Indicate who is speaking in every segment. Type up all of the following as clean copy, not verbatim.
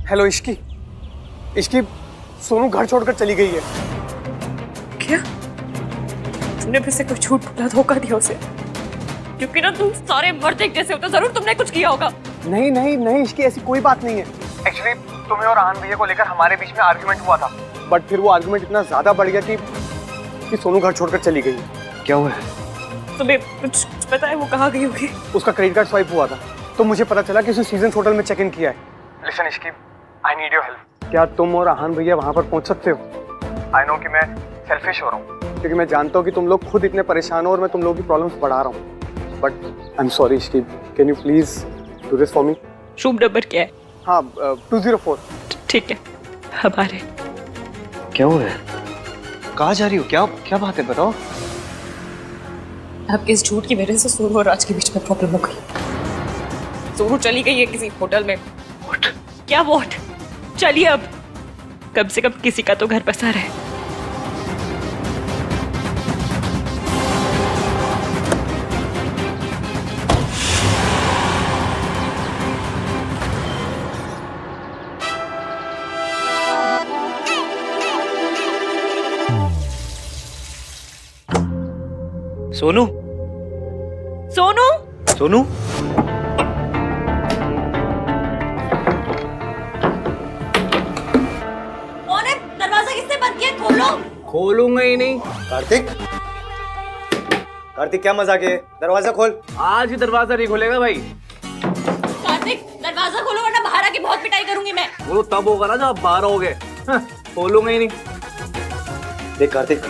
Speaker 1: Hello Ishki, Ishki Sonu घर छोड़कर चली गई है।
Speaker 2: क्या तुमने फिर से कोई झूठ बोला, धोखा दिया उसे? क्योंकि ना तुम सारे मर्द एक जैसे होते, जरूर तुमने कुछ किया होगा।
Speaker 1: नहीं नहीं नहीं इश्की, ऐसी कोई बात नहीं है। एक्चुअली तुम्हें और आन भैया को लेकर हमारे बीच में आर्गुमेंट हुआ था, बट फिर वो आर्गुमेंट इतना ज्यादा बढ़ गया कि सोनू घर छोड़कर चली गई। क्या हुआ है?
Speaker 2: तुम्हें कुछ पता है वो कहाँ गई होगी?
Speaker 1: उसका क्रेडिट कार्ड स्वाइप हुआ था, तो मुझे पता चला कि उसने सीजन होटल में चेक इन किया है। Listen Ishki, I need your help. क्या तुम और आहान भैया वहां पर पहुंच सकते हो? आई नो कि मैं सेल्फिश हो रहा हूँ, क्योंकि मैं जानता हूँ कि तुम लोग खुद इतने परेशान हो और मैं तुम लोगों की प्रॉब्लम्स बढ़ा रहा हूँ, but I am sorry Ishki, can you please do this for me?
Speaker 2: Room number क्या है?
Speaker 1: हाँ 204।
Speaker 2: ठीक है, हमारे।
Speaker 3: क्या हुआ है? कहाँ जा रही हो? क्या क्या बात है, बताओ।
Speaker 2: आपके इस झूठ की वजह से सोनू और राज के बीच में प्रॉब्लम हो गई। सोनू चली गई है किसी होटल में।
Speaker 3: What?
Speaker 2: क्या वॉट? चलिए अब, कम से कम किसी का तो घर बसा रहे।
Speaker 3: सोनू,
Speaker 2: सोनू,
Speaker 3: सोनू,
Speaker 2: दरवाजा किसने बंद किया? खोलो।
Speaker 3: खोलूंगा ही नहीं।
Speaker 4: कार्तिक, कार्तिक क्या मजाक है? दरवाजा खोल।
Speaker 3: आज ही दरवाजा नहीं खोलेगा भाई।
Speaker 2: कार्तिक दरवाजा खोलो वरना बाहर आके बहुत पिटाई करूंगी मैं।
Speaker 3: वो तब होगा ना जब आप बाहर होगे। खोलूंगा ही नहीं।
Speaker 4: देख कार्तिक,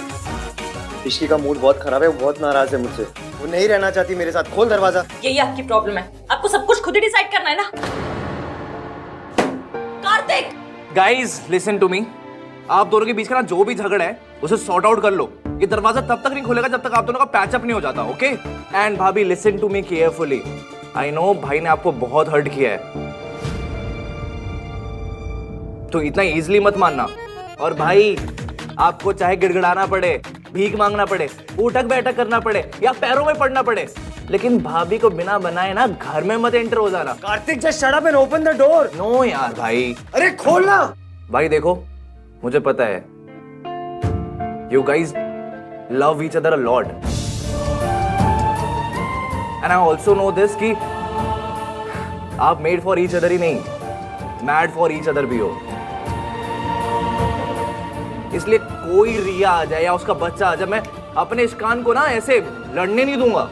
Speaker 4: इश्की का मूड बहुत खराब है, वो बहुत नाराज है मुझसे, वो नहीं रहना चाहती मेरे साथ। खोल दरवाजा।
Speaker 2: यही आपकी प्रॉब्लम है, आपको सब कुछ खुद ही डिसाइड करना है ना। Kartik,
Speaker 3: guys listen to me, आप दोनों के बीच का ना जो भी झगड़ा है उसे सॉर्ट आउट कर लो। ये दरवाजा तब तक नहीं खुलेगा जब तक आप दोनों का पैचअप नहीं हो जाता, ओके? एंड भाभी listen to me carefully. I know भाई ने आपको बहुत हर्ट किया है, तो इतना इजीली मत मानना। और भाई आपको चाहे गिड़गिड़ाना पड़े, भीख मांगना पड़े, उठक बैठक करना पड़े या पैरों में पड़ना पड़े, लेकिन भाभी को बिना बनाए ना घर में मत एंटर हो जाना।
Speaker 4: Kartik just shut up and open the door.
Speaker 3: No यार भाई।
Speaker 4: अरे खोलना।
Speaker 3: भाई देखो, मुझे पता है you guys love each other a lot, and I also know this कि आप मेड फॉर ईच अदर ही नहीं, मैड फॉर ईच अदर भी हो। इसलिए कोई रिया आ जाए या उसका बच्चा आ जाए, मैं अपने इस कान को ना ऐसे लड़ने नहीं दूंगा,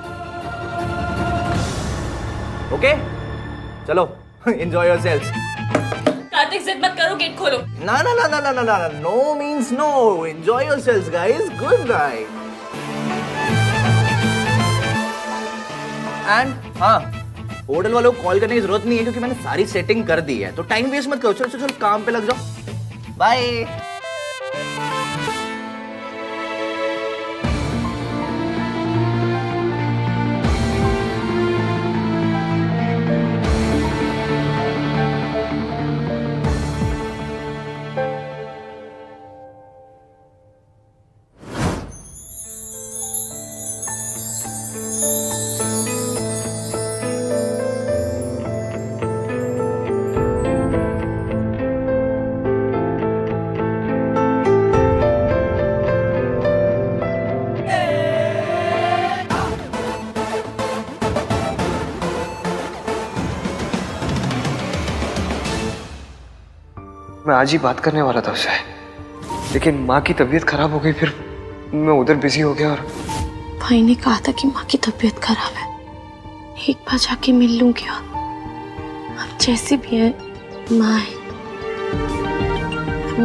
Speaker 3: ओके? चलो एंजॉय योरसेल्व्स।
Speaker 2: कार्तिक जिद मत करो, गेट खोलो।
Speaker 3: ना ना ना ना ना ना ना, no means no. Enjoy yourselves guys, good night. And हाँ, होटल वालों को कॉल करने की जरूरत नहीं है क्योंकि मैंने सारी सेटिंग कर दी है, तो टाइम वेस्ट मत करो। चलो चलो चलो, काम पे लग जाओ। बाय।
Speaker 5: मैं आज ही बात करने वाला था उससे, लेकिन माँ की तबीयत खराब हो गई, फिर मैं उधर बिजी हो गया। और
Speaker 6: भाई ने कहा था कि माँ की तबीयत खराब है, एक बार जाके मिल लूंगी। अब जैसी भी है माँ है,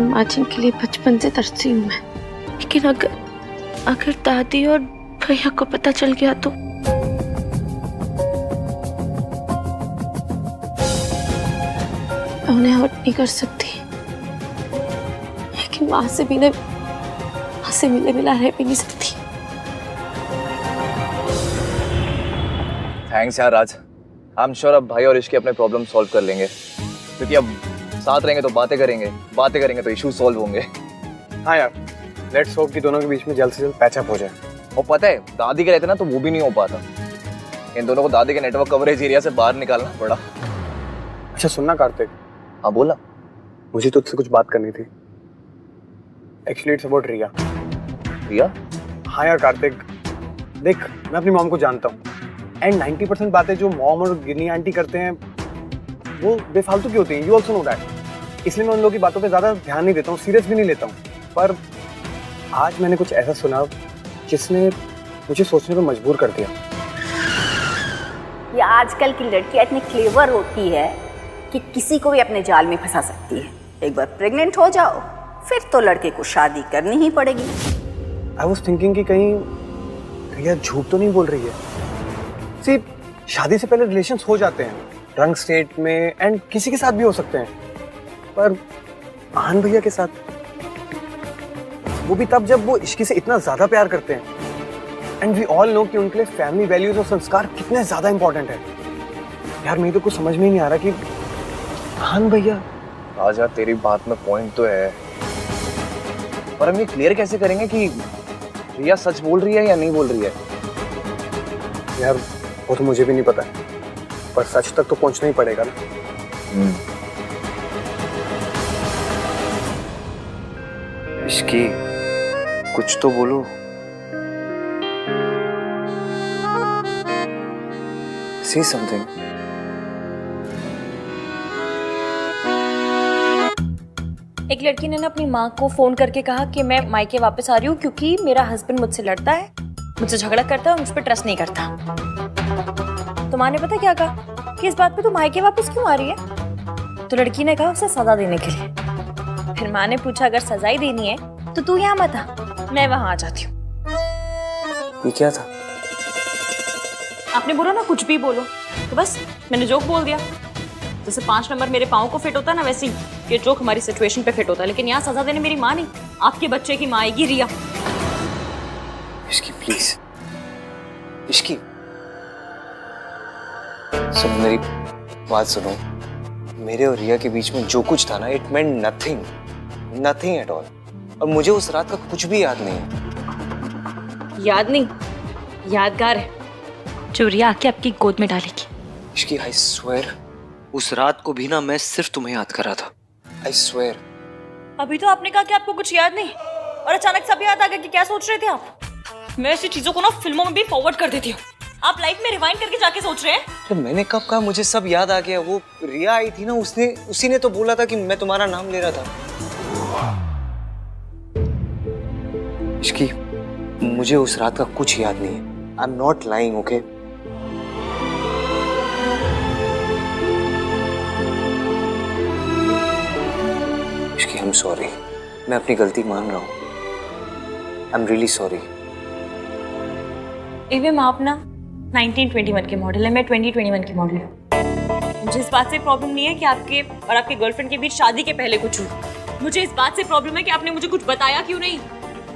Speaker 6: माँ जिनके लिए बचपन से तरसी हूँ मैं। लेकिन अगर दादी और भैया को पता चल गया तो मैं उन्हें हर्ट नहीं कर सकती, लेकिन माँ से मिले बिना रह भी नहीं सकती।
Speaker 3: थैंक्स यार राज, आई एम श्योर अब भाई और इश्की अपने प्रॉब्लम सॉल्व कर लेंगे, क्योंकि अब साथ रहेंगे तो बातें करेंगे तो इश्यू सॉल्व होंगे।
Speaker 1: हाँ यार, लेट्स होप कि दोनों के बीच में जल्द से जल्द पैचअप हो जाए।
Speaker 3: और पता है दादी के रहते ना तो वो भी नहीं हो पाता। इन दोनों को दादी के नेटवर्क कवरेज एरिया से बाहर निकालना पड़ा।
Speaker 1: अच्छा सुनना कार्तिक,
Speaker 3: हाँ बोला।
Speaker 1: मुझे तुझसे कुछ बात करनी थी। एक्चुअली इट्स अबाउट रिया।
Speaker 3: रिया?
Speaker 1: हाँ यार कार्तिक, देख मैं अपनी मॉम को जानता हूँ एंड 90% बातें जो मॉम और गिन्नी आंटी करते हैं वो बेफालतू की होती हैं। You also know that. इसलिए मैं उन लोगों की बातों पे ज़्यादा ध्यान नहीं देता हूँ, सीरियस भी नहीं लेता हूँ। पर आज मैंने कुछ ऐसा सुना जिसने मुझे सोचने पर मजबूर कर दिया।
Speaker 7: ये आजकल की लड़कियां इतनी क्लेवर होती है कि किसी को भी अपने जाल में फंसा सकती है। एक बार प्रेग्नेंट हो जाओ फिर तो लड़के को शादी करनी ही पड़ेगी।
Speaker 1: आई वॉज थिंकिंग कि कहीं रिया झूठ तो नहीं बोल रही है। सिर्फ शादी से पहले रिलेशंस हो जाते हैं रंग स्टेट में एंड किसी के साथ भी हो सकते हैं, पर आहान भैया के साथ वो भी तब जब वो इश्की से इतना ज्यादा प्यार करते हैं। एंड वी ऑल नो कि उनके लिए फैमिली वैल्यूज और संस्कार कितने ज्यादा इंपॉर्टेंट है। यार मेरे तो कुछ समझ में ही नहीं आ रहा कि आहान भैया।
Speaker 3: राजा तेरी बात में पॉइंट तो है, पर हम ये क्लियर कैसे करेंगे कि रिया सच बोल रही है या नहीं बोल रही है?
Speaker 1: यार वो तो मुझे भी नहीं पता, पर सच तक तो पहुंचना ही पड़ेगा ना।
Speaker 5: इसकी कुछ तो बोलो। Say something.
Speaker 2: एक लड़की ने ना अपनी माँ को फोन करके कहा कि मैं मायके वापस आ रही हूँ क्योंकि मेरा हस्बैंड मुझसे लड़ता है, मुझसे झगड़ा करता है और मुझ पर ट्रस्ट नहीं करता। तो माँ ने पता क्या कहा कि इस बात पे तू मायके वापस क्यों आ रही है? तो लड़की ने कहा उसे सजा देने के लिए। फिर माँ ने पूछा अगर सजा ही देनी है तो तू यहाँ मत आ, मैं वहां आ जाती हूँ।
Speaker 5: ये क्या था?
Speaker 2: आपने बोला ना कुछ भी बोलो, तो बस मैंने जोक बोल दिया। जैसे 5 नंबर मेरे पाँव को फिट होता है ना, वैसे ही ये जोक हमारी सिचुएशन पे फिट होता है। लेकिन यहाँ सजा देने मेरी माँ नहीं, आपके बच्चे की माँ आएगी रिया।
Speaker 5: इसकी प्लीज, इसकी सुनो मेरी बात सुनो। मेरे और रिया के बीच में जो कुछ था ना, it meant nothing, nothing at all. और मुझे उस रात का कुछ भी याद नहीं है।
Speaker 2: याद नहीं, यादगार है जो रिया आके आपकी गोद में डालेगी।
Speaker 5: इसकी आई स्वेयर उस रात को भी ना मैं सिर्फ तुम्हें याद कर रहा था। I swear.
Speaker 2: अभी तो आपने कहा कि आपको कुछ याद नहीं और अचानक सब याद आ गया कि क्या सोच रहे थे आप। मैं ऐसी चीजों को ना फिल्मों में भी फॉरवर्ड कर देती हूँ, आप लाइफ में रिवाइंड करके जाके सोच रहे हैं।
Speaker 5: तो मैंने कब कहा मुझे सब याद आ गया? वो रिया आई थी ना, उसी ने तो बोला था कि मैं तुम्हारा नाम ले रहा था। इसकी मुझे उस रात का कुछ याद नहीं है। I am not lying, okay? इसकी आई एम सॉरी, मैं अपनी गलती मान रहा हूँ। I am really sorry.
Speaker 2: एवं आप ना 1921 के मॉडल है, मैं 2021 की मॉडल हूँ। मुझे इस बात से प्रॉब्लम नहीं है कि आपके और आपके गर्लफ्रेंड के बीच शादी के पहले कुछ हुआ। मुझे इस बात से प्रॉब्लम है कि आपने मुझे कुछ बताया क्यों नहीं।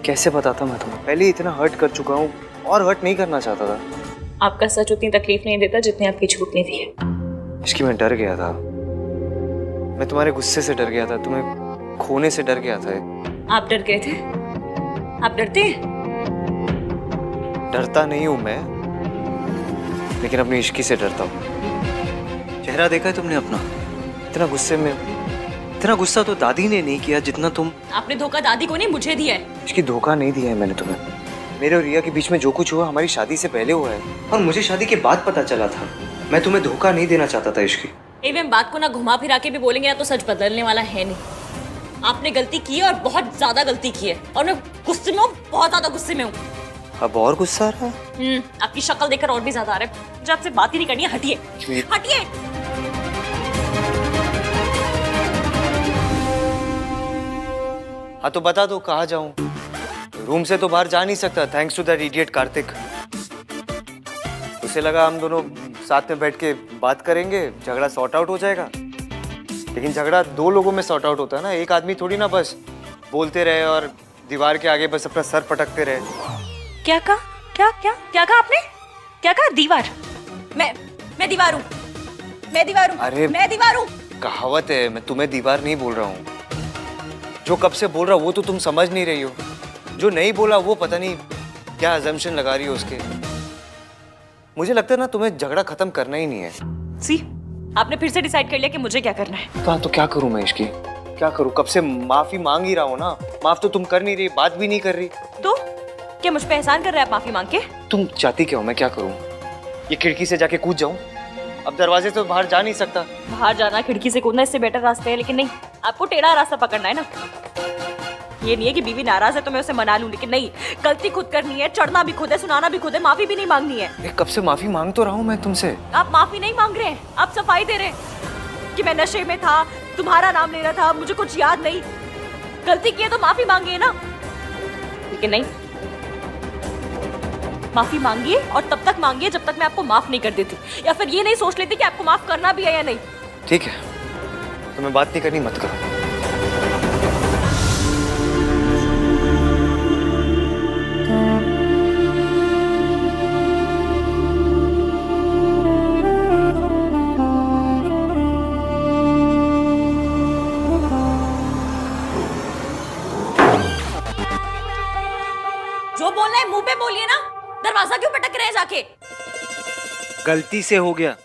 Speaker 5: कैसे बताता मैं तुम्हें? पहले इतना हर्ट कर चुका हूँ और हर्ट नहीं करना चाहता था।
Speaker 2: आपका सच उतनी तकलीफ नहीं देता जितनी आपकी झूठ ने दी है।
Speaker 5: इसकी मैं डर गया था, मैं तुम्हारे गुस्से से डर गया था, तुम्हें खोने से डर गया था।
Speaker 2: आप डर गए थे? आप डरते हैं?
Speaker 5: डरता नहीं हूं मैं, लेकिन अपनी इश्की से डरता हूँ। चेहरा देखा है तुमने अपना? इतना गुस्से में, इतना गुस्सा तो दादी ने नहीं किया जितना तुम।
Speaker 2: आपने धोखा दादी को नहीं मुझे दिया है।
Speaker 5: इसकी धोखा नहीं दिया है मैंने तुम्हें। मेरे और रिया के बीच में जो कुछ हुआ हमारी शादी से पहले हुआ है और मुझे शादी के बाद पता चला था। मैं तुम्हें धोखा नहीं देना चाहता था इश्की।
Speaker 2: एवं बात को ना घुमा फिरा के भी बोलेंगे ना तो सच बदलने वाला है नहीं। आपने गलती की है और बहुत ज्यादा गलती की है और मैं गुस्से में हूँ, बहुत ज्यादा गुस्से में हूँ।
Speaker 5: अब और गुस्सा आ रहा है?
Speaker 2: आपकी शक्ल देखकर और भी ज्यादा आ रहा है। मुझे आपसे बात ही नहीं करनी है, हटिए हटिए।
Speaker 5: हाँ तो बता दो कहाँ जाऊं? रूम से तो बाहर जा नहीं सकता thanks to that idiot Kartik. उसे लगा हम दोनों साथ में बैठ के बात करेंगे, झगड़ा सॉर्ट आउट हो जाएगा। लेकिन झगड़ा 2 लोगों में सॉर्ट आउट होता है ना, एक आदमी थोड़ी ना बस बोलते रहे और दीवार के आगे बस अपना सर पटकते रहे।
Speaker 2: क्या कहा? क्या कहा आपने? क्या कहा? दीवार? मैं दीवार हूँ, मैं दीवार हूँ।
Speaker 5: अरे
Speaker 2: मैं दीवार हूँ।
Speaker 5: कहावत है, मैं तुम्हें दीवार नहीं बोल रहा हूँ। जो कब से बोल रहा हूँ वो तो तुम समझ नहीं रही हो। जो नहीं बोला वो पता नहीं क्या अजम्पशन लगा रही हो उसके। मुझे लगता है ना तुम्हें झगड़ा खत्म करना ही नहीं है।
Speaker 2: सी, आपने फिर से डिसाइड कर लिया कि मुझे क्या करना है।
Speaker 5: तो क्या करूं मैं इसकी, क्या करूं? कब से माफी मांग ही रहा हूं ना। माफ तो तुम कर नहीं रही, बात भी नहीं कर रही।
Speaker 2: तो क्या मुझ पे एहसान कर रहे हैं आप माफी मांग के?
Speaker 5: तुम चाहती क्या हो मैं क्या करूं? ये खिड़की से जाके कूद जाऊं? अब दरवाजे से बाहर जा नहीं सकता।
Speaker 2: बाहर जाना, खिड़की से कूदना, इससे बेटर रास्ते है, लेकिन नहीं, आपको टेढ़ा रास्ता पकड़ना है ना। ये नहीं है कि बीवी नाराज है तो मैं उसे मना लूं, लेकिन नहीं, गलती खुद करनी है, चढ़ना भी खुद है, सुनाना भी खुद है, माफी भी नहीं मांगनी है।
Speaker 5: कब से माफी मांग तो रहा हूं मैं तुमसे।
Speaker 2: आप माफी नहीं मांग रहे हैं, आप सफाई दे रहे हैं कि मैं नशे में था, तुम्हारा नाम ले रहा था, मुझे कुछ याद नहीं। गलती की है तो माफी मांगिए ना, लेकिन नहीं, माफी मांगिए और तब तक मांगिए जब तक मैं आपको माफ नहीं कर देती, या फिर ये नहीं सोच लेती कि आपको माफ करना भी है या नहीं।
Speaker 5: ठीक है, तुम्हें बात नहीं करनी मत करो।
Speaker 2: जो बोलना है मुंह पे बोलिए ना, दरवाजा क्यों पटक रहे हैं जाके?
Speaker 5: गलती से हो गया।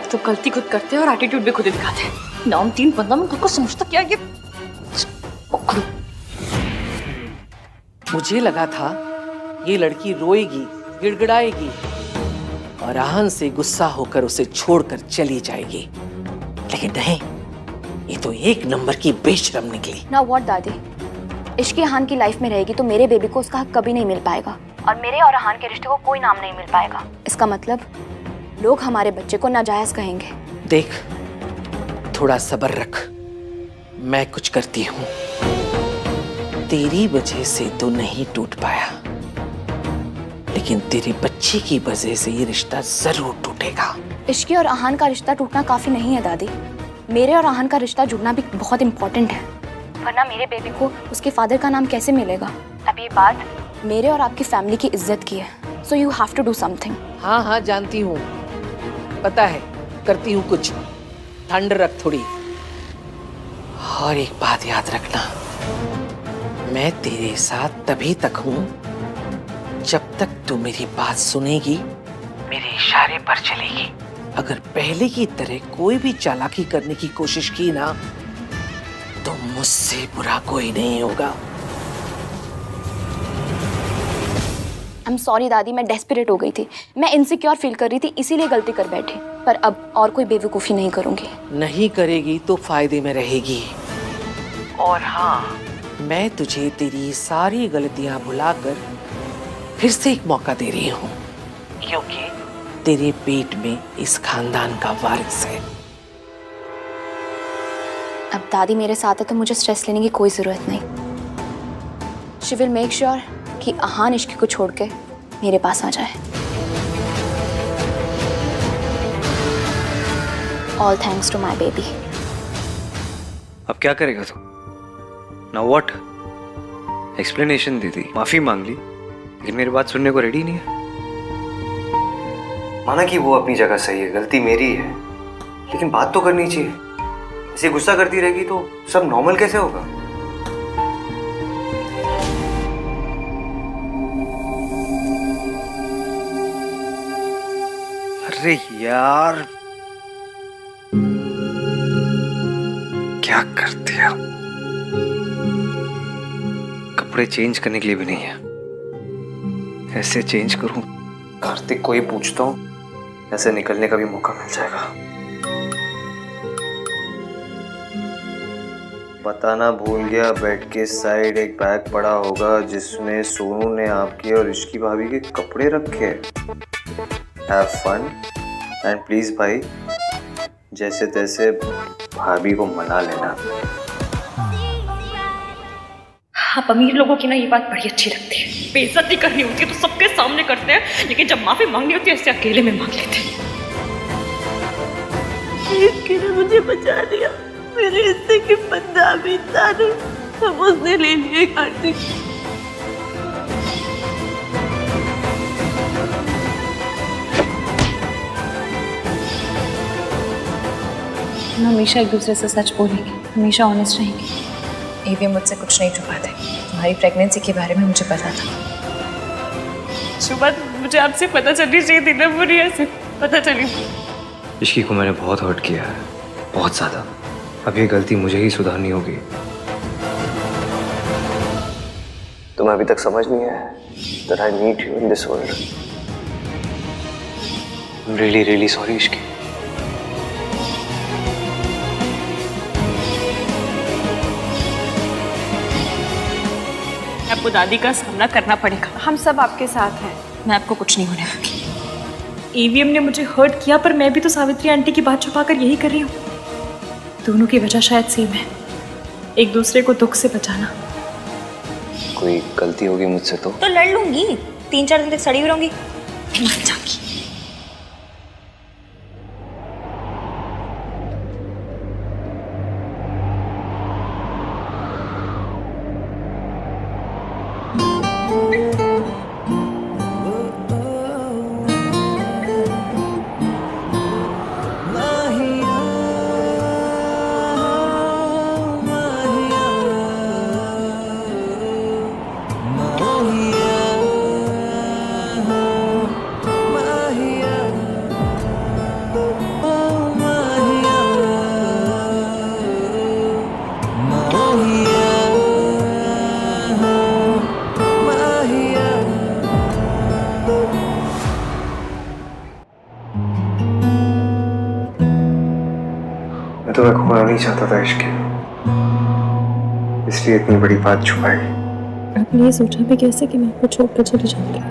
Speaker 2: तो गलती खुद करते हैं और एटीट्यूड भी खुद ही दिखाते हैं। नाम 3 बंदा में खुद को समझता क्या ये?
Speaker 8: मुझे लगा था ये लड़की रोएगी, गिड़गिड़ाएगी और आहन से गुस्सा होकर उसे छोड़कर चली जाएगी, लेकिन नहीं, ये तो एक नंबर की बेशरम निकली।
Speaker 6: ना व्हाट दादी, इश्क अहान की लाइफ में रहेगी तो मेरे बेबी को उसका हक कभी नहीं मिल पाएगा, और मेरे और अहान के रिश्ते को कोई नाम नहीं मिल पाएगा। इसका मतलब लोग हमारे बच्चे को नाजायज कहेंगे।
Speaker 8: देख, थोड़ा सब्र रख, मैं कुछ करती हूँ। तेरी वजह से तो नहीं टूट पाया, लेकिन तेरे बच्चे की वजह से ये रिश्ता जरूर टूटेगा।
Speaker 6: इश्की और अहान का रिश्ता टूटना काफी नहीं है दादी, मेरे और अहान का रिश्ता जुड़ना भी बहुत इम्पोर्टेंट है, वरना मेरे बेबी को उसके फादर का नाम कैसे मिलेगा? अब ये बात मेरे और आपकी फैमिली की इज्जत की है, so you have to do something.
Speaker 8: हाँ हाँ जानती हूँ, पता है, करती हूँ कुछ। ठंड रख थोड़ी। और एक बात याद रखना, मैं तेरे साथ तभी तक हूँ जब तक तू मेरी बात सुनेगी, मेरे इशारे पर चलेगी। अगर पहले की तरह कोई भी चालाकी करने की कोशिश की ना, तो मुझसे बुरा कोई नहीं होगा।
Speaker 6: आई एम सॉरी दादी, मैं डेस्परेट हो गई थी, मैं इनसिक्योर फील कर रही थी, इसीलिए गलती कर बैठी, पर अब और कोई बेवकूफ़ी नहीं करूंगी।
Speaker 8: नहीं करेगी तो फायदे में रहेगी। और हाँ, मैं तुझे तेरी सारी गलतियां भुलाकर फिर से एक मौका दे रही हूँ, क्योंकि तेरे पेट में इस खानदान का वारिस है।
Speaker 6: अब दादी मेरे साथ है तो मुझे स्ट्रेस लेने की कोई जरूरत नहीं। शी विल मेक श्योर कि अहान इश्क को छोड़ के मेरे पास आ जाए। All thanks to my baby.
Speaker 5: अब क्या करेगा तू? Now what? एक्सप्लेनेशन दे दी, माफी मांग ली, लेकिन मेरी बात सुनने को रेडी नहीं है। माना कि वो अपनी जगह सही है, गलती मेरी है, लेकिन बात तो करनी चाहिए। ऐसे गुस्सा करती रहेगी तो सब नॉर्मल कैसे होगा? अरे यार, क्या कर दिया? कपड़े चेंज करने के लिए भी नहीं है। ऐसे चेंज करूं, कार्तिक को ही पूछता हूं, ऐसे निकलने का भी मौका मिल जाएगा। बताना भूल गया, बेड के साइड एक बैग पड़ा होगा जिसमें सोनू ने आपकी और इश्की भाभी के कपड़े रखे हैं। हैव फन एंड प्लीज भाई, जैसे तैसे भाभी को मना लेना।
Speaker 2: आप अमीर लोगों की ना ये बात बड़ी अच्छी लगती है, बेइज्जती करनी होती है तो सबके सामने करते हैं, लेकिन जब माफी मांगनी होती है ऐसे अकेले में मांग लेते हैं।
Speaker 9: इसकी ने मुझे बचा लिया। मेरे हिस्से की बंदा भी था नहीं, सब उसने ले लिए कार्तिक।
Speaker 2: हम हमेशा एक दूसरे से सच बोलेंगे, हमेशा ऑनेस्ट रहेंगे। एवीएम मुझसे कुछ नहीं छुपाते। तुम्हारी प्रेगनेंसी के बारे में मुझे पता था।
Speaker 9: सुबह मुझे आपसे पता चलनी चाहिए थी ना, बुरी ऐसे पता चली।
Speaker 4: इश्की को मैंने बहुत हर्ट किया है, बहुत ज़्यादा। अब ये गलती मुझे ही सुधारनी होगी। तुम्हें अभी तक समझ नहीं आया that I need you in this world. I'm really, really sorry, Ishki.
Speaker 9: आपको दादी का सामना करना पड़ेगा।
Speaker 2: हम सब आपके साथ हैं।
Speaker 9: मैं आपको कुछ नहीं होने दूंगी। ईवीएम ने मुझे हर्ट किया, पर मैं भी तो सावित्री आंटी की बात छुपाकर यही कर रही हूँ। दोनों की वजह शायद सेम है, एक दूसरे को दुख से बचाना।
Speaker 4: कोई गलती होगी मुझसे तो
Speaker 2: लड़ लूंगी, 3-4 दिन तक सड़ी हुई रहूंगी, मर जाऊंगी।
Speaker 4: मैं तुम्हें खोना नहीं चाहता था इश्की, इसलिए इतनी बड़ी बात छुपाई।
Speaker 2: आपने ये सोचा भी कैसे कि मैं आपको छोड़कर चली जाऊंगी?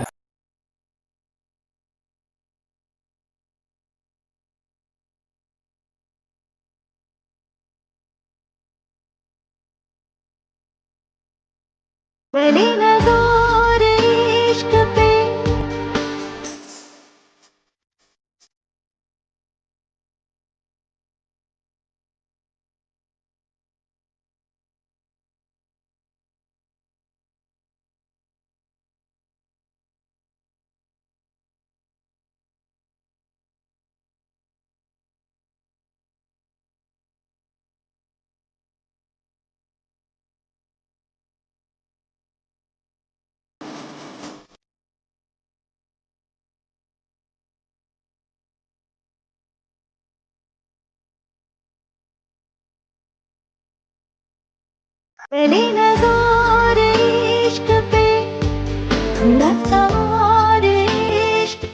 Speaker 10: पहली नज़र इश्क पे थोड़ा सा और इश्क।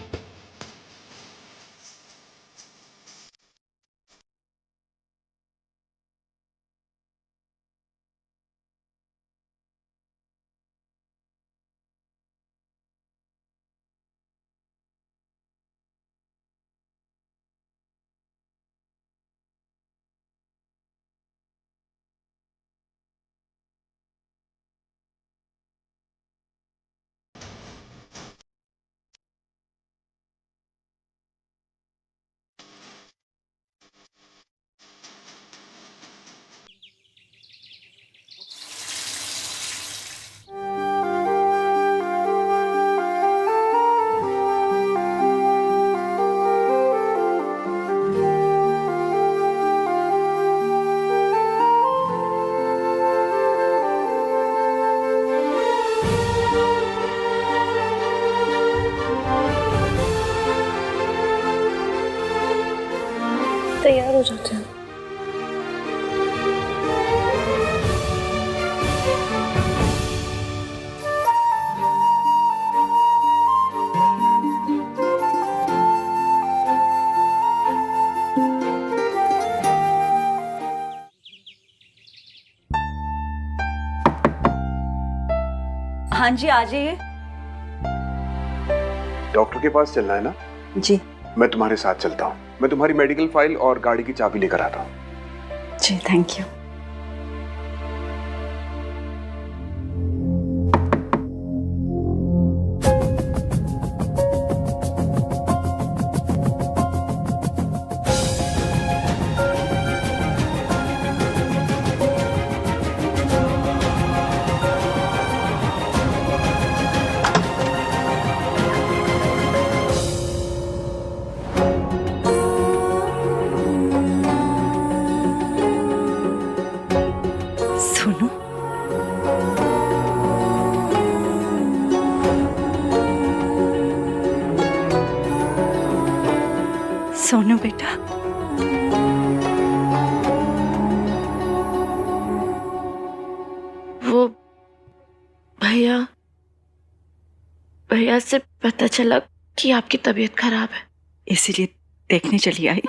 Speaker 2: तैयार हो जाते हैं।
Speaker 7: हाँ जी, आ जाइए।
Speaker 11: डॉक्टर के पास चलना है ना?
Speaker 7: जी
Speaker 11: मैं तुम्हारे साथ चलता हूँ। मैं तुम्हारी मेडिकल फाइल और गाड़ी की चाबी लेकर आता हूँ।
Speaker 7: जी, थैंक यू।
Speaker 10: रिया से पता चला कि आपकी तबीयत खराब है, इसीलिए देखने चली आई।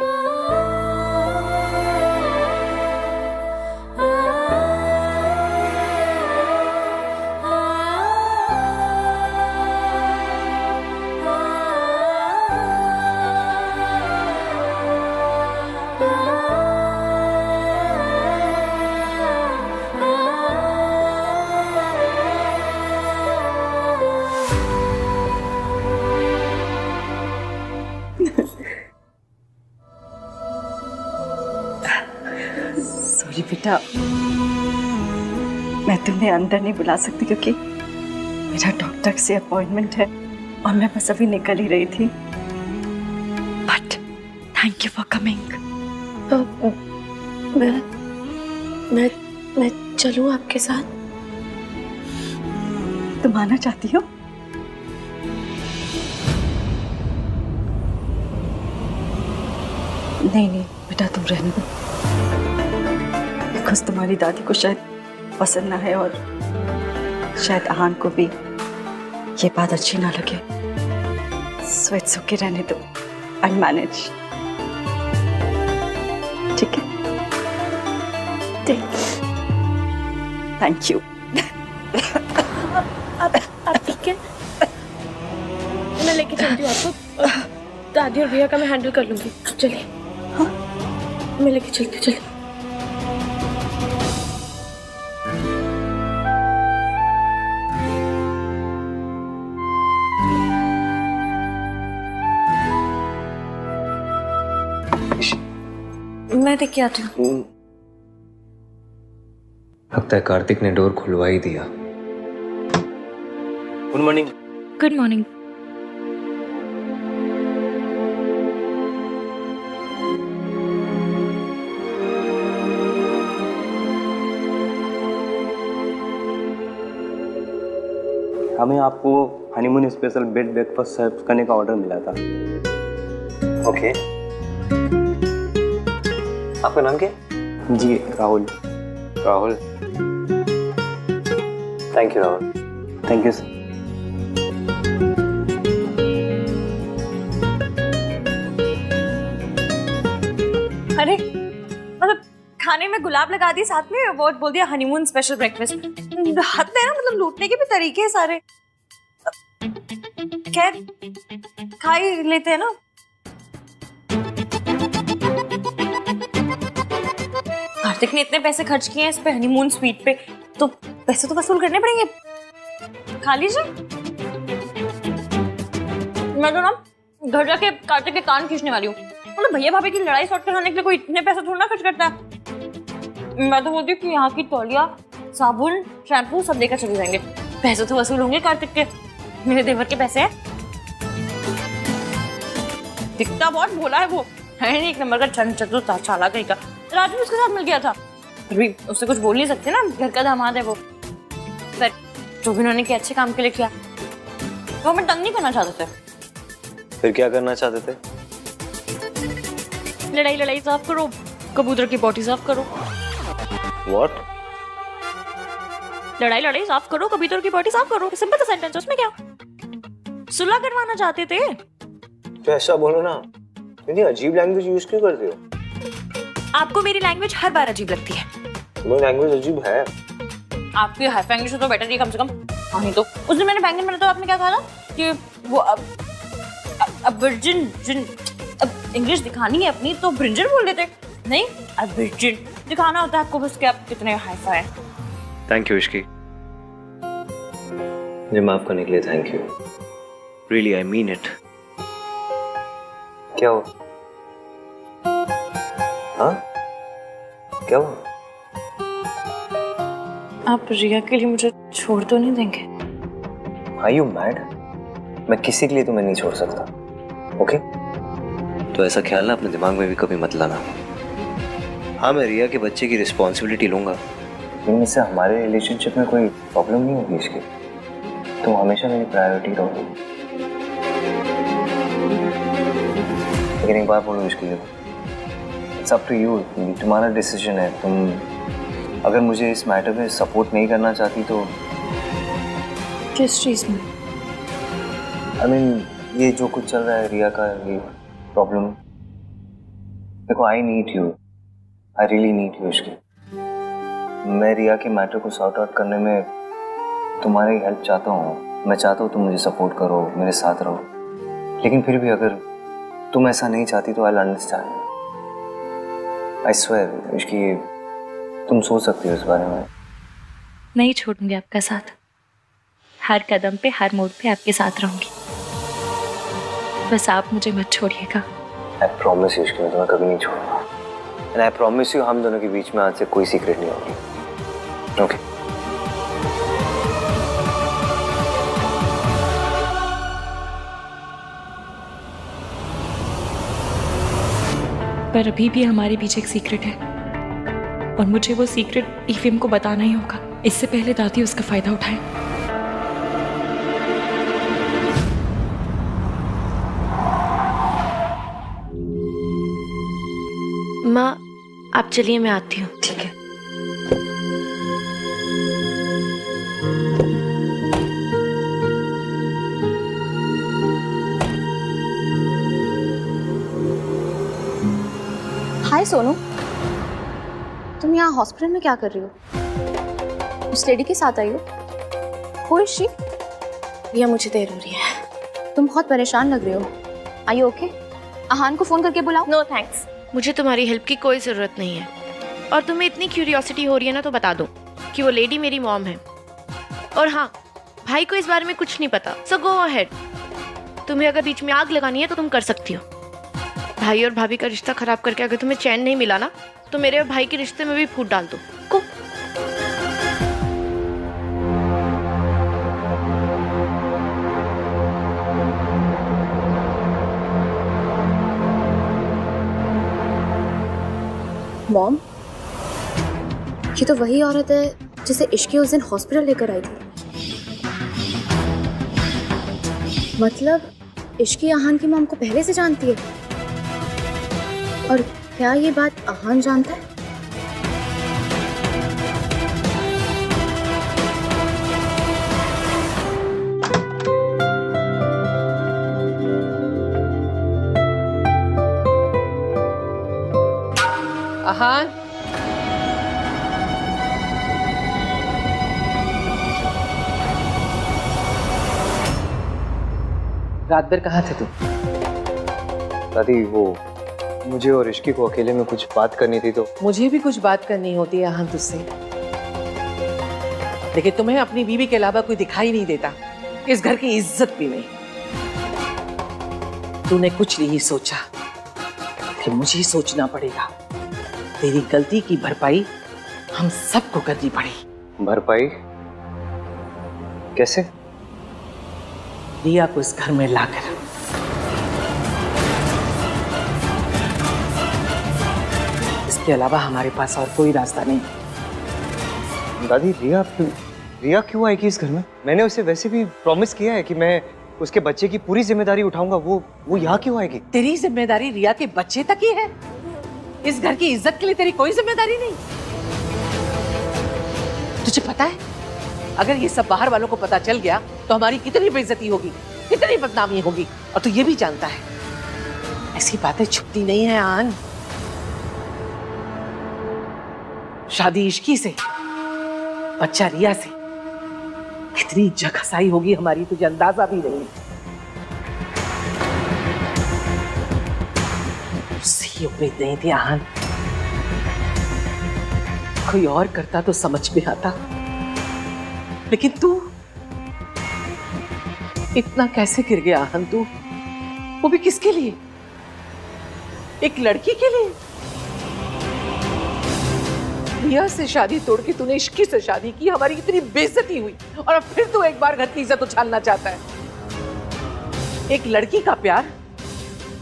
Speaker 12: सॉरी बेटा, मैं तुम्हें अंदर नहीं बुला सकती क्योंकि मेरा डॉक्टर से अपॉइंटमेंट है और मैं बस अभी निकल ही रही थी। But thank you for coming.
Speaker 10: मैं चलूं आपके साथ?
Speaker 12: तुम आना चाहती हो? नहीं नहीं बेटा, तुम रहने दो, बिकॉज तुम्हारी दादी को शायद पसंद ना है और शायद आहान को भी ये बात अच्छी ना लगे। सो इट्स ओके, रहने दो, आई मैनेज। ठीक है, थैंक यू।
Speaker 10: आप ठीक है? मैं लेके चलती हूँ आपको, दादी और भैया का मैं हैंडल कर लूंगी। चलिए, हाँ मैं लेके चलती हूँ, चलिए।
Speaker 2: मैं देख के आती हूँ।
Speaker 5: लगता है कार्तिक ने डोर खुलवा ही दिया। Good morning.
Speaker 9: Good morning.
Speaker 4: हमें आपको honeymoon special bed breakfast serve करने का ऑर्डर मिला था। ओके। आपका नाम क्या? जी Rahul. Rahul, thank you Rahul. Thank you sir.
Speaker 2: अरे मतलब खाने में गुलाब लगा दिए, साथ में वो बोल दिया हनीमून स्पेशल ब्रेकफास्ट। हद है ना, मतलब लूटने के भी तरीके हैं सारे। खैर खा ही लेते हैं ना। कार्तिक ने इतने पैसे खर्च किए हैं इस पे हनीमून स्वीट पे, तो पैसे तो वसूल करने पड़ेंगे। खा लीजिए। मैं तो ना घर जाके कार्तिक के कान खींचने वाली हूँ। मतलब भैया भाभी की लड़ाई सॉर्ट कराने के लिए कोई इतने पैसे थोड़ा ना खर्च करता है। मैं तो बोलती हूँ कि यहाँ की तौलिया, साबुन, शैम्पू सब लेकर चले जाएंगे। पैसे तो वसूल होंगे कार्तिक के, मेरे देवर के पैसे हैं। दिखता बहुत भोला है वो, है नहीं एक नंबर का छन चतुर चालाक कहीं का। राजू उसके साथ मिल गया था, फिर भी उससे कुछ बोल नहीं सकते ना, घर का दामाद है वो। पर जो भी उन्होंने किया अच्छे काम के लिए किया। वो हमें तंग नहीं करना चाहते थे।
Speaker 4: फिर क्या करना चाहते थे?
Speaker 2: लड़ाई लड़ाई साफ करो, कबूतर की बॉडी साफ करो।
Speaker 4: What?
Speaker 2: लड़ाई लड़ाई साफ करो, कबूतर की बॉडी साफ करो। सिंपल सा सेंटेंस, उसमें क्या? सुलह करवाना चाहते थे।
Speaker 4: तो ऐसा बोलो ना, इतनी अजीब लैंग्वेज यूज क्यों करते हो?
Speaker 2: आपको मेरी लैंग्वेज हर बार अजीब लगती है।
Speaker 4: मेरी लैंग्वेज अजीब है।
Speaker 2: आपकी हाई इंग्लिश तो बेटर है कम से कम। हाँ नहीं तो उस दिन मैंने बैंगन बनाया तो आपने क्या कहा था कि वो अब इंग्लिश दिखानी है अपनी तो ब्रिंजल बोल देते। नहीं, अब दिखाना होता है आपको बस कि आप कितने हाई-फाई हैं।
Speaker 4: थैंक यू इश्की, मुझे माफ करने के लिए thank you. Really I mean it. क्या हुआ? हाँ क्या हुआ?
Speaker 2: आप रिया के लिए मुझे छोड़ तो नहीं देंगे?
Speaker 4: Are you mad? मैं किसी के लिए तुम्हें नहीं छोड़ सकता। ओके? तो ऐसा ख्याल ना अपने दिमाग में भी कभी मत लाना। हाँ मैं रिया के बच्चे की रिस्पॉन्सिबिलिटी लूंगा, लेकिन इससे हमारे रिलेशनशिप में कोई प्रॉब्लम नहीं होगी इसकी। तुम हमेशा मेरी प्रायोरिटी रहोगी। लेकिन एक बात बोलूँ इसके लिए, इट्स अप टू यू, तुम्हारा डिसीजन है। तुम अगर मुझे इस मैटर में सपोर्ट नहीं करना चाहती तो।
Speaker 2: किस चीज में?
Speaker 4: I mean, ये जो कुछ चल रहा है रिया का, ये प्रॉब्लम, देखो I need you, I really need you Ishki. मैं रिया के मैटर को सॉर्ट आउट करने में तुम्हारी हेल्प चाहता हूँ। मैं चाहता हूँ तुम मुझे सपोर्ट करो, मेरे साथ रहो, लेकिन फिर भी अगर तुम ऐसा नहीं चाहती तो I understand. I swear Ishki, तुम सोच सकती हो इस बारे में।
Speaker 9: नहीं छोड़ूंगी आपका साथ, हर कदम पे हर मोड़ पे आपके साथ रहूंगी, बस आप मुझे मत छोड़िएगा।
Speaker 4: आई प्रॉमिस यू इश्की, मैं तुम्हें कभी नहीं छोड़ूंगा। एंड आई प्रॉमिस यू हम दोनों के बीच में आज से कोई सीक्रेट नहीं होगी। ओके
Speaker 9: पर अभी भी हमारे बीच एक सीक्रेट है और मुझे वो सीक्रेट ईवीएम को बताना ही होगा, इससे पहले दादी उसका फायदा उठाए।
Speaker 10: माँ आप चलिए, मैं आती हूँ।
Speaker 6: ठीक है। हाय सोनू, तुम यहाँ हॉस्पिटल में क्या कर रही हो? उस लेडी के साथ आई हो? Who is she?
Speaker 10: भैया मुझे देर हो रही है।
Speaker 6: तुम बहुत परेशान लग रहे हो। Are you okay? आहान को फोन करके बुलाओ।
Speaker 10: नो थैंक्स, मुझे तुम्हारी हेल्प की कोई ज़रूरत नहीं है। और तुम्हें इतनी क्यूरियोसिटी हो रही है ना, तो बता दो कि वो लेडी मेरी मॉम है। और हाँ, भाई को इस बारे में कुछ नहीं पता, सो गो अहेड। तुम्हें अगर बीच में आग लगानी है तो तुम कर सकती हो। भाई और भाभी का रिश्ता खराब करके अगर तुम्हें चैन नहीं मिला ना, तो मेरे और भाई के रिश्ते में भी फूट डाल दो। को
Speaker 6: मॉम, ये तो वही औरत है जिसे इश्की उस दिन हॉस्पिटल लेकर आई थी। मतलब इश्की आहान की मॉम को पहले से जानती है। और क्या ये बात आहान जानता है?
Speaker 8: आहान, रात भर कहाँ थे तुम?
Speaker 5: दादी वो मुझे और इश्की को अकेले में कुछ बात करनी थी, तो
Speaker 8: मुझे भी कुछ बात करनी होती है आहान तुझसे, लेकिन तुम्हें अपनी बीवी के अलावा कोई दिखाई नहीं देता, इस घर की इज्जत भी नहीं। तूने कुछ नहीं सोचा कि मुझे ही सोचना पड़ेगा। तेरी गलती की भरपाई हम सबको करनी पड़ी।
Speaker 5: भरपाई कैसे?
Speaker 8: रिया को इस घर में लाकर। इसके अलावा हमारे पास और कोई रास्ता नहीं।
Speaker 5: दादी रिया क्यों आएगी इस घर में? मैंने उसे वैसे भी प्रॉमिस किया है कि मैं उसके बच्चे की पूरी जिम्मेदारी उठाऊंगा। वो यहाँ क्यों आएगी?
Speaker 8: तेरी जिम्मेदारी रिया के बच्चे तक ही है। इस घर की इज्जत के लिए तेरी कोई जिम्मेदारी नहीं। तुझे पता है, अगर ये सब बाहर वालों को पता चल गया तो हमारी कितनी बेइज्जती होगी, कितनी बदनामी होगी। और तू ये भी जानता है, ऐसी बातें छुपती नहीं है आन। शादी इश्की से, बच्चा रिया से, कितनी जगहसाई होगी हमारी, तुझे अंदाजा भी नहीं। उससे उम्मीद नहीं थी आहान। कोई और करता तो समझ में आता, लेकिन तू इतना कैसे गिर गया आहान? तू, वो भी किसके लिए? एक लड़की के लिए। रिया से शादी तोड़ के तूने इश्की से शादी की, हमारी इतनी बेइज्जती हुई, और अब फिर तू एक बार घर की इज्जत उछालना चाहता है। एक लड़की का प्यार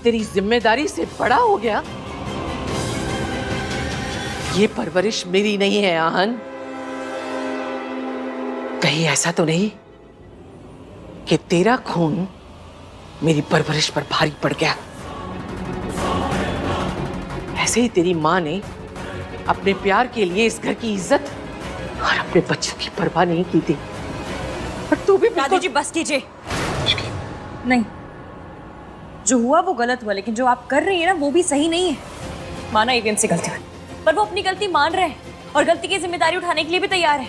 Speaker 8: तेरी जिम्मेदारी से बड़ा हो गया। ये परवरिश मेरी नहीं है आहान। कहीं ऐसा तो नहीं कि तेरा खून मेरी परवरिश पर भारी पड़ गया? ऐसे ही तेरी माँ ने अपने प्यार के लिए इस घर की इज्जत और अपने बच्चों की परवाह नहीं की थी, पर तू भी
Speaker 2: दादी जी बस कीजिए। नहीं, जो हुआ वो गलत हुआ, लेकिन जो आप कर रही है ना वो भी सही नहीं है। माना ईवीएम से गलती हुई, पर वो अपनी गलती मान रहे हैं और गलती की जिम्मेदारी उठाने के लिए भी तैयार है।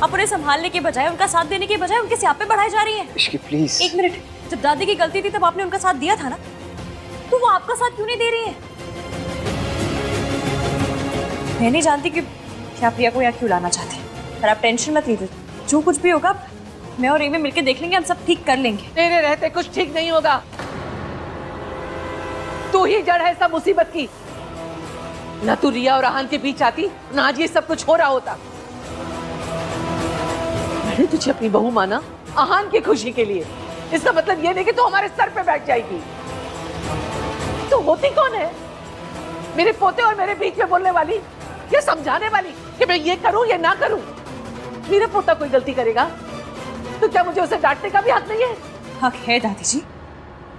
Speaker 2: आप उन्हें संभालने के बजाय, उनका साथ देने के बजाय उनके स्यापे बढ़ाए जा रही हैं।
Speaker 1: इश्की प्लीज।
Speaker 2: एक मिनट, जब दादी की गलती थी तब आपने उनका साथ दिया था ना, तो वो आपका साथ क्यों नहीं दे रही है? मैं नहीं जानती कि आप प्रिया को यहाँ क्यों लाना चाहते हैं, पर आप टेंशन मत लीजिए, जो कुछ भी होगा मैं और एवी मिलकर देख लेंगे, हम सब ठीक कर लेंगे।
Speaker 8: तेरे रहते कुछ ठीक नहीं होगा। तू ही जड़ है सब मुसीबत की। ना तू रिया और आहान के बीच आती, ना आज ये सब कुछ हो रहा होता। मैंने तुझे अपनी बहू माना आहान की खुशी के लिए, इसका मतलब ये नहीं कि तू हमारे सर पे बैठ जाएगी। तू होती कौन है? मेरे पोते और मेरे बीच में बोलने वाली, ये समझाने वाली कि मैं ये करूं या ना करूं। मेरा पोता कोई गलती करेगा तो क्या मुझे उसे डांटने का भी हक नहीं है?
Speaker 2: हक है दादी जी,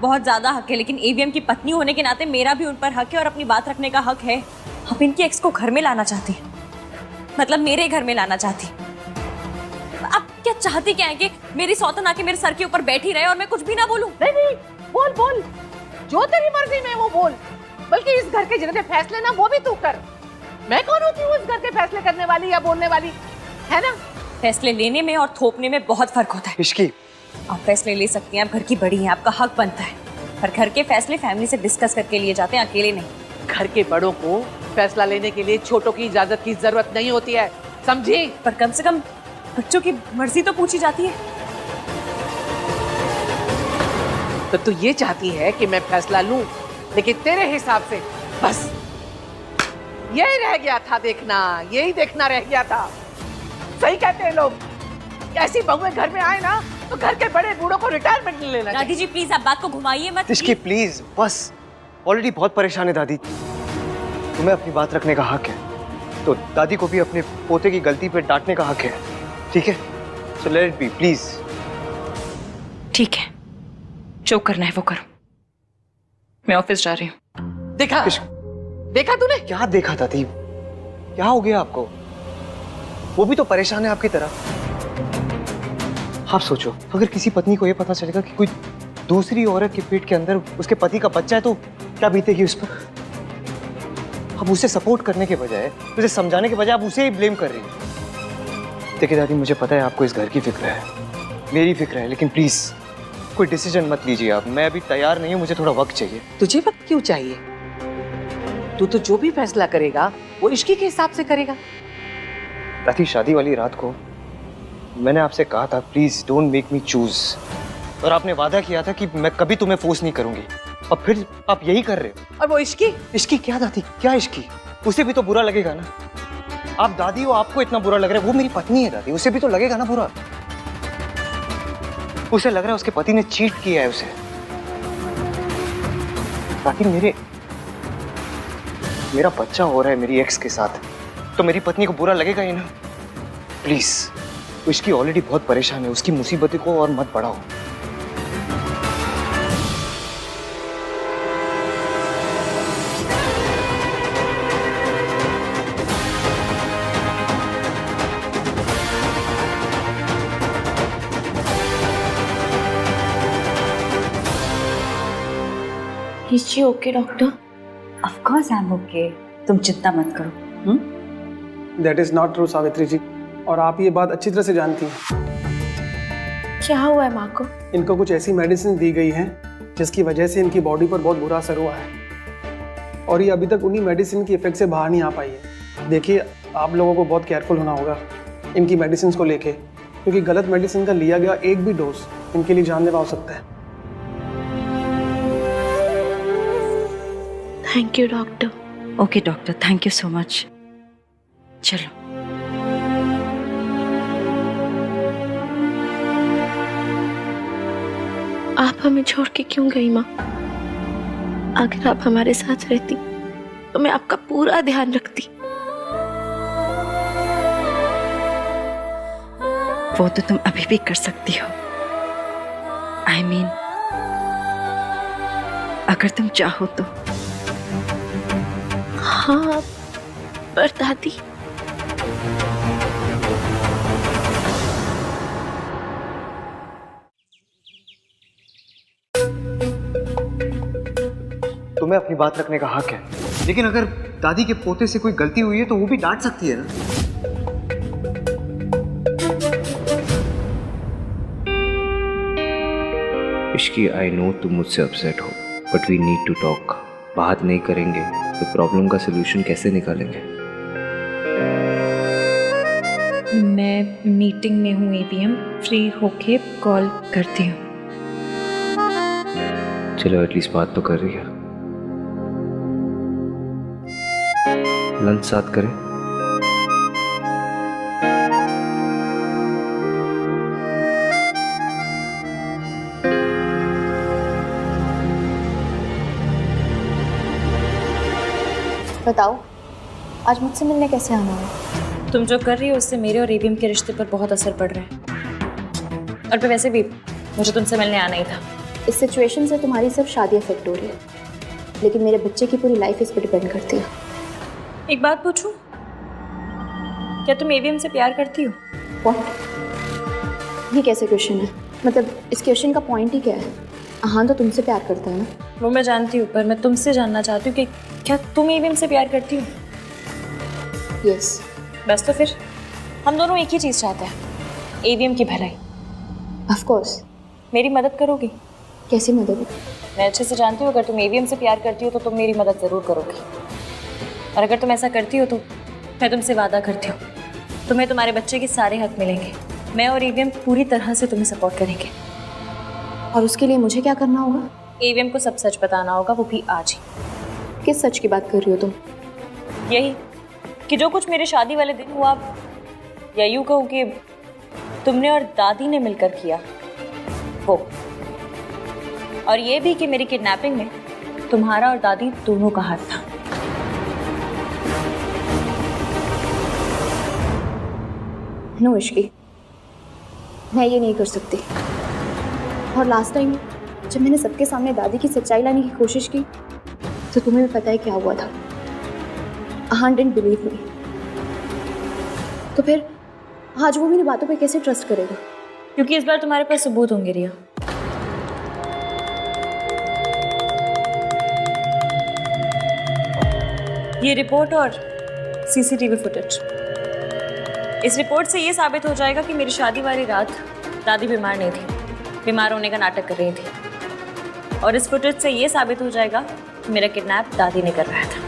Speaker 2: बहुत ज्यादा हक है, लेकिन एवीएम की पत्नी होने के नाते मेरा भी उन पर हक है और अपनी बात रखने का हक है। आप इनकी एक्स को घर में लाना चाहती हैं, मतलब मेरे घर में लाना चाहती। आप क्या चाहती क्या है कि मेरी सौतन आके मेरे सर के ऊपर बैठी रहे और मैं कुछ भी ना बोलूं?
Speaker 8: नहीं नहीं, बोल बोल, जो तेरी मर्जी में वो बोल। बल्कि इस घर के जितने फैसले ना वो भी तू कर। मैं कौन होती हूँ इस घर के फैसले करने वाली या बोलने वाली, है ना?
Speaker 2: फैसले लेने में और थोपने में बहुत फर्क होता है।
Speaker 1: इश्की,
Speaker 2: आप फैसले ले सकती हैं, आप घर की बड़ी हैं, आपका हक बनता है, पर घर के फैसले फैमिली से डिस्कस करके लिए जाते हैं, अकेले नहीं।
Speaker 8: घर के बड़ों को फैसला लेने के लिए छोटों की इजाजत की जरूरत नहीं होती है, समझी?
Speaker 2: पर कम से कम बच्चों की मर्जी तो पूछी जाती है।
Speaker 8: तो तू ये चाहती है कि मैं फैसला लूं, लेकिन तेरे हिसाब से बस यही रह गया था देखना, यही देखना रह गया था। सही कहते हैं लोग, ऐसी बहुएं घर में आए ना तो घर के बड़े बूढ़ों को रिटायरमेंट ले लेना चाहिए।
Speaker 2: दादी जी प्लीज आप बात को घुमाइए मत।
Speaker 1: इश्की प्लीज, बस ऑलरेडी बहुत परेशान है दादी। तुम्हें अपनी बात रखने का हक है, तो दादी को भी अपने पोते की गलती पे डांटने का हक है, ठीक है? So let it be please.
Speaker 9: ठीक है, जो करना है वो करो, मैं ऑफिस जा रही हूँ।
Speaker 8: देखा देखा तूने?
Speaker 1: क्या देखा दादी? क्या हो गया आपको? वो भी तो परेशान है आपकी तरह। आप सोचो, अगर किसी पत्नी को ये पता चलेगा कि कोई दूसरी औरत के पेट के अंदर उसके पति का बच्चा है तो क्या बीतेगी उस पर? अब उसे सपोर्ट करने के बजाय, उसे समझाने के बजाय आप उसे ही ब्लेम कर रही हैं। देखिए दादी, मुझे पता है आपको इस घर की फिक्र है, मेरी फिक्र है, लेकिन प्लीज कोई डिसीजन मत लीजिए आप। मैं अभी तैयार नहीं हूँ, मुझे थोड़ा वक्त चाहिए।
Speaker 8: तुझे वक्त क्यों चाहिए? तू तो जो भी फैसला करेगा वो इश्की के हिसाब से करेगा।
Speaker 1: दादी, शादी वाली रात को मैंने आपसे कहा था please don't make me choose, और आपने वादा किया था कि मैं कभी तुम्हें फोर्स नहीं करूंगी, और फिर आप यही कर रहे हो।
Speaker 8: और वो इश्की?
Speaker 1: इश्की क्या दादी, क्या इश्की? उसे भी तो बुरा लगेगा ना। आप दादी हो, आपको इतना बुरा लग रहा है, वो मेरी पत्नी है दादी, उसे भी तो लगेगा ना बुरा। उसे लग रहा है उसके पति ने चीट किया है उसे। दादी, मेरा बच्चा हो रहा है मेरी एक्स के साथ, तो मेरी पत्नी को बुरा लगेगा ही ना। प्लीज, उसकी ऑलरेडी बहुत परेशान है, उसकी मुसीबतों को और मत बढ़ाओ।
Speaker 10: Is she okay doctor?
Speaker 12: Of course I am okay, तुम चिंता मत करो।
Speaker 13: That is not true Savitri ji, और आप ये बात अच्छी तरह से जानती हैं।
Speaker 10: क्या हुआ है माँ को?
Speaker 13: इनको कुछ ऐसी मेडिसिन दी गई हैं जिसकी वजह से इनकी बॉडी पर बहुत बुरा असर हुआ है, और ये अभी तक उन्हीं मेडिसिन की इफेक्ट से बाहर नहीं आ पाई है। देखिए, आप लोगों को बहुत केयरफुल होना होगा इनकी मेडिसिन को लेके, क्योंकि गलत मेडिसिन का लिया गया एक भी डोज इनके लिए जानलेवा हो सकता है।
Speaker 10: Thank you doctor.
Speaker 12: Okay doctor, thank you so much. चलो।
Speaker 10: आप हमें छोड़ के क्यों गई माँ? अगर आप हमारे साथ रहती तो मैं आपका पूरा ध्यान रखती।
Speaker 12: वो तो तुम अभी भी कर सकती हो। I mean, अगर तुम चाहो तो।
Speaker 10: हाँ, पर दादी,
Speaker 5: तुम्हें अपनी बात रखने का हक है, लेकिन अगर दादी के पोते से कोई गलती हुई है तो वो भी डांट सकती है ना।
Speaker 4: इश्की, आई नो तुम मुझसे अपसेट हो, but we need to talk. बात नहीं करेंगे तो प्रॉब्लम का सोल्यूशन कैसे निकालेंगे?
Speaker 9: मैं मीटिंग में हूँ एवीएम, फ्री होके कॉल करती हूँ।
Speaker 4: चलो एटलीस्ट बात तो कर रही है। लंच साथ करें?
Speaker 6: बताओ, आज मुझसे मिलने कैसे आना है?
Speaker 2: तुम जो कर रही हो उससे मेरे और एवीएम के रिश्ते पर बहुत असर पड़ रहा है। और फिर वैसे भी मुझे तुमसे मिलने आना ही था।
Speaker 6: इस सिचुएशन से तुम्हारी सिर्फ शादी अफेक्ट हो रही है, लेकिन मेरे बच्चे की पूरी लाइफ इस पर डिपेंड करती है।
Speaker 2: एक बात पूछूं, क्या तुम एवीएम से प्यार करती हो?
Speaker 6: व्हाट? ये कैसे क्वेश्चन है? मतलब इस क्वेश्चन का पॉइंट ही क्या है? हाँ तो तुमसे प्यार करता है ना?
Speaker 2: वो मैं जानती हूँ, पर मैं तुमसे जानना चाहती हूँ कि क्या तुम एवीएम से प्यार करती हो?
Speaker 6: यस।
Speaker 2: बस तो फिर हम दोनों एक ही चीज़ चाहते हैं, एवीएम की भलाई।
Speaker 6: Of course.
Speaker 2: मेरी मदद करोगी?
Speaker 6: कैसी मदद?
Speaker 2: मैं अच्छे से जानती हूँ अगर तुम एवीएम से प्यार करती हो तो तुम मेरी मदद ज़रूर करोगी। और अगर तुम ऐसा करती हो तो मैं तुमसे वादा करती हूँ, तुम्हें तुम्हारे बच्चे के सारे हक मिलेंगे। मैं और एवीएम पूरी तरह से तुम्हें सपोर्ट करेंगे।
Speaker 6: और उसके लिए मुझे क्या करना होगा?
Speaker 2: एवीएम को सब सच बताना होगा, वो भी आज ही।
Speaker 6: किस सच की बात कर रही हो तुम?
Speaker 2: यही कि जो कुछ मेरे शादी वाले दिन हुआ, या यूँ कहूँ कि तुमने और दादी ने मिलकर किया वो, और ये भी कि मेरी किडनैपिंग में तुम्हारा और दादी दोनों का हाथ था।
Speaker 6: नो इश्की, मैं ये नहीं कर सकती। और लास्ट टाइम जब मैंने सबके सामने दादी की सच्चाई लाने की कोशिश की तो तुम्हें भी पता है क्या हुआ था। आहान डिडंट बिलीव मी। तो फिर आज वो मेरी बातों पे कैसे ट्रस्ट करेगा?
Speaker 2: क्योंकि इस बार तुम्हारे पास सबूत होंगे रिया। ये रिपोर्ट और सीसीटीवी फुटेज, इस रिपोर्ट से ये साबित हो जाएगा कि मेरी शादी वाली रात दादी बीमार नहीं थी, बीमार होने का नाटक कर रही थी। और इस फुटेज से ये साबित हो जाएगा कि मेरा किडनैप दादी ने करवाया था।